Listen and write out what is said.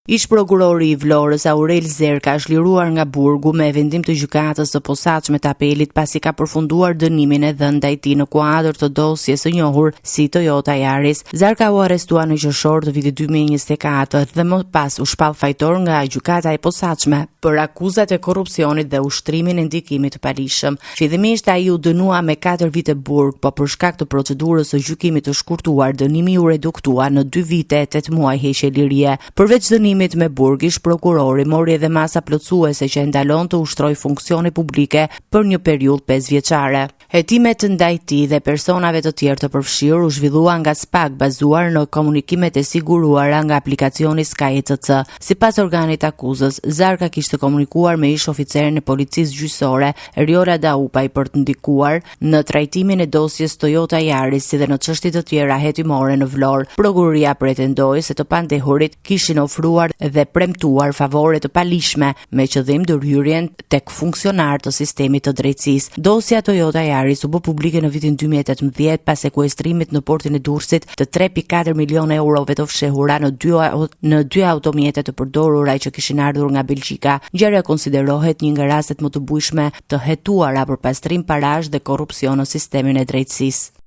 Ish prokurori i Vlorës Aurel Zerka është liruar nga burgu me vendim të gjykatës së posaçme të apelit pasi ka përfunduar dënimin e dhënë ndaj tij në kuadër të dosjes së njohur si Toyota Yaris. Zerka u arrestua në qershor të vitit 2024 dhe më pas u shpall fajtor nga gjykata e posaçme për akuzat e korrupsionit dhe ushtrimin e ndikimit të palishëm. Fillimisht ai u dënua me 4 vite burg, po për shkak të procedurës së gjykimit të shkurtuar, dënimi u reduktua në 2 vite e 8 muaj heqje lirie. Përveç dënimit me burg, ish prokurori mori edhe masa plotësuese që e ndalon të ushtrojë funksione publike për një periudhë 5 vjeçare. Hetimet ndaj tij dhe personave të tjerë të përfshirë u zhvillua nga SPAK bazuar në komunikimet e siguruara nga aplikacioni Sky ECC. Sipas organit akuzës, Zerka kishte komunikuar me ish oficerin e policisë gjyqësore Eriola Daupaj për të ndikuar në trajtimin e dosjes Toyota Yaris si dhe në çështje të tjera hetimore në Vlorë. Prokuroria pretendoi se të pandehurit kishin ofruar dhe premtuar favore të palishme me qëllim ndërhyrjen tek funksionar të sistemit të drejtësisë. Dosja Toyota Yaris u bë publike në vitin 2018 pas sekuestrimit në portin e Durrësit të 3.4 milionë eurove të fshehura në dy automjete të përdorura që kishin ardhur nga Belgjika. Gjëja konsiderohet një nga rastet më të bujshme të hetuara për pastrim parash dhe korrupsion në sistemin e drejtësisë.